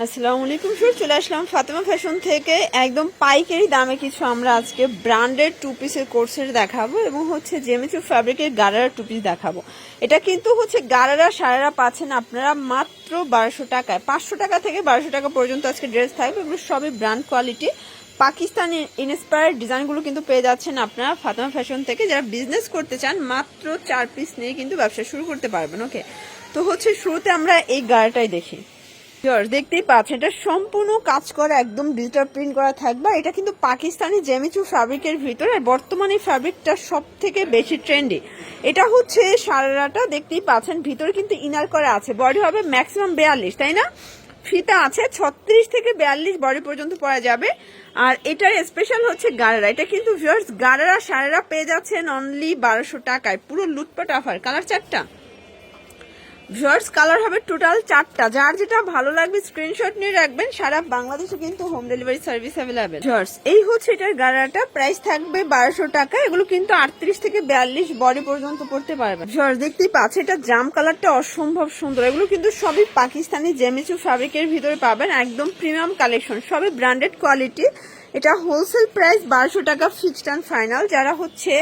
আসসালামু আলাইকুম স্যার, চলে আসলাম ফাতেমা ফ্যাশন থেকে একদম পাইকারি দামে কিছু আমরা আজকে ব্র্যান্ডেড টু পিসের কোর্সের দেখাবো এবং হচ্ছে জেমিচু ফ্যাব্রিকের গারারা টু পিস দেখাবো। এটা কিন্তু হচ্ছে গারারা সারারা পাচ্ছেন আপনারা মাত্র 1200 টাকায়। 500 টাকা থেকে 1200 টাকা পর্যন্ত আজকে ড্রেস থাকবে। এগুলো সবই ব্র্যান্ড কোয়ালিটি, পাকিস্তানি ইন্সপায়ার্ড ডিজাইনগুলো কিন্তু পেয়ে যাচ্ছেন আপনারা ফাতেমা ফ্যাশন থেকে। যারা বিজনেস করতে চান মাত্র 4 পিস নিয়ে কিন্তু ব্যবসা শুরু করতে পারবেন। ওকে, তো হচ্ছে শুরুতে আমরা এই গারাটাই দেখি। দেখতেই পাচ্ছেন এটা সম্পূর্ণ কাজ করা, একদম ডিজিটাল প্রিন্ট করা থাকবে। এটা কিন্তু পাকিস্তানি জেমিচু ফ্যাব্রিকের ভিতরে বর্তমানে ফ্যাব্রিকটা সব থেকে বেশি ট্রেন্ডি। এটা হচ্ছে সারারাটা দেখতেই পাচ্ছেন, ভিতরে কিন্তু ইনার করা আছে। বডি হবে ম্যাক্সিমাম 42, তাই না? ফিতা আছে 36 থেকে 42 বডি পর্যন্ত পরা যাবে। আর এটার স্পেশাল হচ্ছে গারারা। এটা কিন্তু ভিউয়ার্স গারারা সারারা পেয়ে যাচ্ছেন অনলি 1200 টাকায়। পুরো লুটপাট অফার। কালার 4টা ভিউয়ার্স, কালার হবে টোটাল 4টা। যার যেটা ভালো লাগবে স্ক্রিনশট নিয়ে রাখবেন। সারা বাংলাদেশে কিন্তু home delivery service available. Viewers, এই হচ্ছে এটার গারাটা, প্রাইস থাকবে 1200 টাকা। এগুলো কিন্তু 38 থেকে 42 বডি পর্যন্ত পড়তে পারবে। ভিউয়ার্স, দেখতেই পাচ্ছেন এটা জাম কালারটা অসম্ভব সুন্দর। এগুলো কিন্তু সবই পাকিস্তানি জেমিচু ফ্যাব্রিকের ভিতরে পাবেন, একদম প্রিমিয়াম কালেকশন, সবই ব্র্যান্ডেড কোয়ালিটি। এটা হোলসেল প্রাইস 1200 টাকা ফিক্সড অ্যান্ড ফাইনাল। যারা হচ্ছে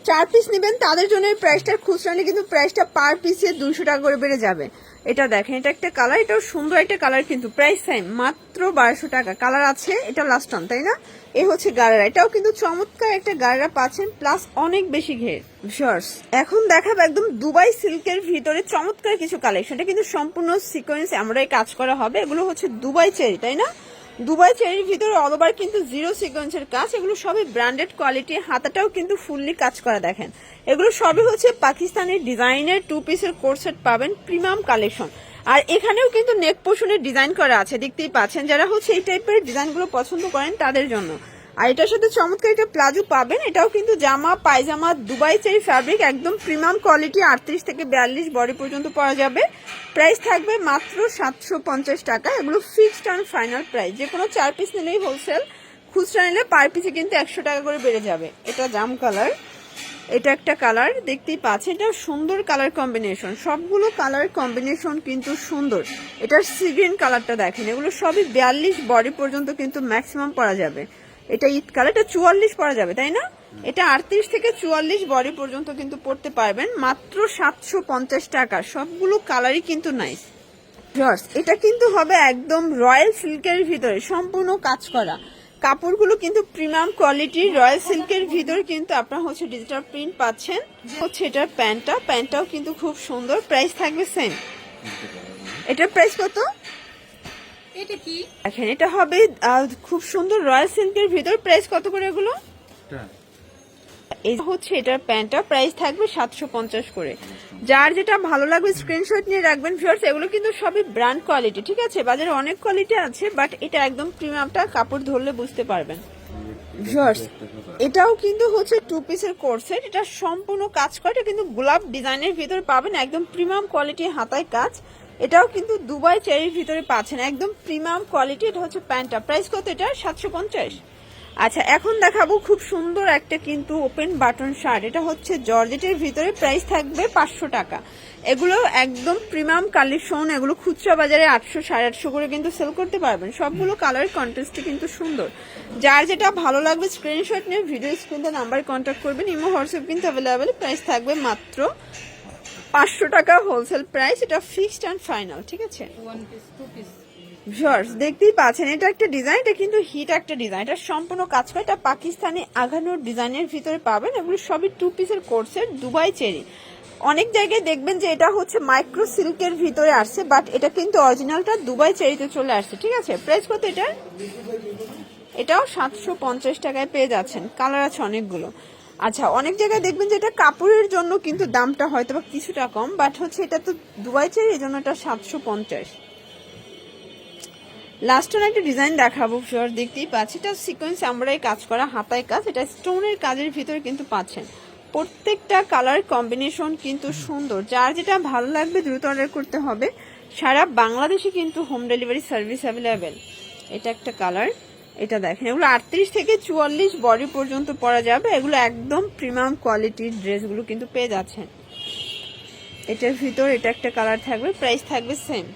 4 পিস নেবেন তাদের জন্য এই প্রাইসটা, খুচরা নিলে কিন্তু প্রাইসটা পার পিসে 200 টাকা করে বেড়ে যাবে। এটা দেখেন, এটা একটা কালার, এটাও সুন্দর একটা কালার, কিন্তু প্রাইস সেম মাত্র 1200 টাকা। কালার আছে, এটা লাস্ট অন, তাই না? এই হচ্ছে গারারা। এটাও কিন্তু চমৎকার একটা গারারা পাচ্ছেন, প্লাস অনেক বেশি ঘের। শর্টস এখন দেখাবো একদম দুবাই সিল্কের ভিতরে চমৎকার কিছু কালেকশন। এটা কিন্তু সম্পূর্ণ সিকোয়েন্স আমরাই কাজ করা হবে। এগুলো হচ্ছে দুবাই চেরি, তাই না? দুবাই চেরির ভিতরে অল ওভার কিন্তু জিরো সিকোয়েন্সের কাজ। এগুলো সবই ব্র্যান্ডেড কোয়ালিটি, হাতাটাও কিন্তু ফুললি কাজ করা। দেখেন, এগুলো সবই হচ্ছে পাকিস্তানের ডিজাইনের টু পিসের কোর্স সেট পাবেন, প্রিমিয়াম কালেকশন। আর এখানেও কিন্তু নেক পোর্শনের ডিজাইন করা আছে, দেখতেই পাচ্ছেন। যারা হচ্ছে এই টাইপের ডিজাইনগুলো পছন্দ করেন তাদের জন্য। আর এটার সাথে চমৎকার একটা প্লাজো পাবেন। এটাও কিন্তু জামা পায়জামা দুবাই চেরি ফ্যাব্রিক, একদম প্রিমিয়াম কোয়ালিটি, 38 থেকে 42 বডি পর্যন্ত পরা যাবে। প্রাইস থাকবে মাত্র 750 টাকা। এগুলো ফিক্সড অ্যান্ড ফাইনাল প্রাইস। যে কোনো 4 পিস নিলেই হোলসেল, খুচরা নিলে পার পিসে কিন্তু 100 টাকা করে বেড়ে যাবে। এটা জাম কালার, এটা একটা কালার দেখতেই পাচ্ছেন। এটা সুন্দর কালার কম্বিনেশন, সবগুলো কালার কম্বিনেশন কিন্তু সুন্দর। এটার সি গ্রিন কালারটা দেখেন। এগুলো সবই 42 বডি পর্যন্ত কিন্তু ম্যাক্সিমাম পরা যাবে। এটা ইট কালার, এটা 44 পরা যাবে, তাই না? এটা 38 থেকে 44 বডি পর্যন্ত কিন্তু পড়তে পারবেন মাত্র 750 টাকা। সবগুলো কালারই কিন্তু নাইস। এটা কিন্তু হবে একদম রয়্যাল সিল্কের ভিতরে সম্পূর্ণ কাজ করা। কাপড়গুলো কিন্তু প্রিমিয়াম কোয়ালিটির রয়্যাল সিল্কের ভিতরে কিন্তু আপনারা হচ্ছে ডিজিটাল প্রিন্ট পাচ্ছেন। হচ্ছে এটার প্যান্টটাও কিন্তু খুব সুন্দর। প্রাইস থাকবে সেম। এটার প্রাইস কত? এটা কি দেখেন, এটা হবে খুব সুন্দর রয়্যাল সিল্কের ভিতর। প্রাইস কত করে এগুলো? এই হচ্ছে এটার প্যান্টটা, প্রাইস থাকবে 750 করে। যার যেটা ভালো লাগবে স্ক্রিনশট নিয়ে রাখবেন। ভিউয়ার্স, এগুলো কিন্তু সবই ব্র্যান্ড কোয়ালিটি, ঠিক আছে? বাজারে অনেক কোয়ালিটি আছে, বাট এটা একদম প্রিমিয়ামটা, কাপড় ধরলে বুঝতে পারবেন। ভিউয়ার্স, এটাও কিন্তু হচ্ছে টু পিসের কোর্সেট। এটা সম্পূর্ণ কাজ করে, এটা কিন্তু গোলাপ ডিজাইনের ভিতরে পাবেন, একদম প্রিমিয়াম কোয়ালিটি, হাতায় কাজ। এটাও কিন্তু দুবাই চেরির ভিতরে পাচ্ছেন, একদম প্রিমিয়াম কোয়ালিটি। এটা হচ্ছে প্যান্টটা, প্রাইস কত এটা? 750। আচ্ছা, এখন দেখাবো খুব সুন্দর একটা কিন্তু ওপেন বাটন শার্ট। এটা হচ্ছে জর্জেটের ভিতরে, প্রাইস থাকবে 500 টাকা। এগুলো একদম প্রিমিয়াম কালেকশন। এগুলো খুচরা বাজারে 800 850 করে কিন্তু সেল করতে পারবেন। সবগুলো কালার কন্ট্রাস্টে কিন্তু সুন্দর। যার যেটা ভালো লাগবে স্ক্রিনশট নিয়ে ভিডিও স্ক্রিনে নাম্বার কন্ট্যাক্ট করবেন। ইমো হোয়াটসঅ্যাপ কিন্তু অ্যাভেলেবেল। প্রাইস থাকবে মাত্র 500 টাকা হোলসেল প্রাইস। এটা ফিক্সড অ্যান্ড ফাইনাল, ঠিক আছে? One piece two piece viewers, দেখতেই পাচ্ছেন এটা একটা ডিজাইন, এটা কিন্তু হিট একটা ডিজাইন। এটা সম্পূর্ণ কাজ করে, এটা পাকিস্তানি আঘানোর ডিজাইনের ভিতরে পাবেন। এগুলো সবই টু পিসের কোর্সের দুবাই চেরি। অনেক জায়গায় দেখবেন যে এটা হচ্ছে মাইক্রো সিল্কের ভিতরে আসছে, বাট এটা কিন্তু অরিজিনালটা দুবাই চেরিতে চলে আসছে, ঠিক আছে? প্রাইস কত এটা? এটাও 750 টাকায় পেয়ে যাচ্ছেন। কালার আছে অনেকগুলো। আচ্ছা, অনেক জায়গায় দেখবেন যে এটা কাপড়ের জন্য কিন্তু দামটা হয়তো বা কিছুটা কম, বাট হচ্ছে এটা তো দুবাই চেরি, এই জন্য এটা 750। লাস্ট একটা ডিজাইন দেখাবো। ফিওর দেখতেই পাচ্ছি, এটা সিকোয়েন্স আমরাই কাজ করা, হাতায় কাজ। এটা স্টোনের কাজের ভিতরে কিন্তু পাচ্ছেন। প্রত্যেকটা কালার কম্বিনেশন কিন্তু সুন্দর। যার যেটা ভালো লাগবে দ্রুত অর্ডার করতে হবে। সারা বাংলাদেশে কিন্তু হোম ডেলিভারি সার্ভিস অ্যাভেলেবেল। এটা একটা কালার, এটা দেখেন। এগুলো 38 থেকে 44 বডি পর্যন্ত পরা যাবে। এগুলো একদম প্রিমিয়াম কোয়ালিটির ড্রেসগুলো কিন্তু পেয়ে যাচ্ছেন। এটার ভিতর এটা একটা কালার থাকবে, প্রাইস থাকবে সেম।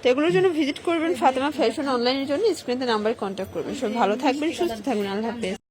তো এগুলোর জন্য ভিজিট করবেন ফাতেমা ফ্যাশন অনলাইনের জন্য স্ক্রিনে নাম্বারে কন্ট্যাক্ট করবেন। সবাই ভালো থাকবেন, সুস্থ থাকবেন, আল্লাহ হাফেজ।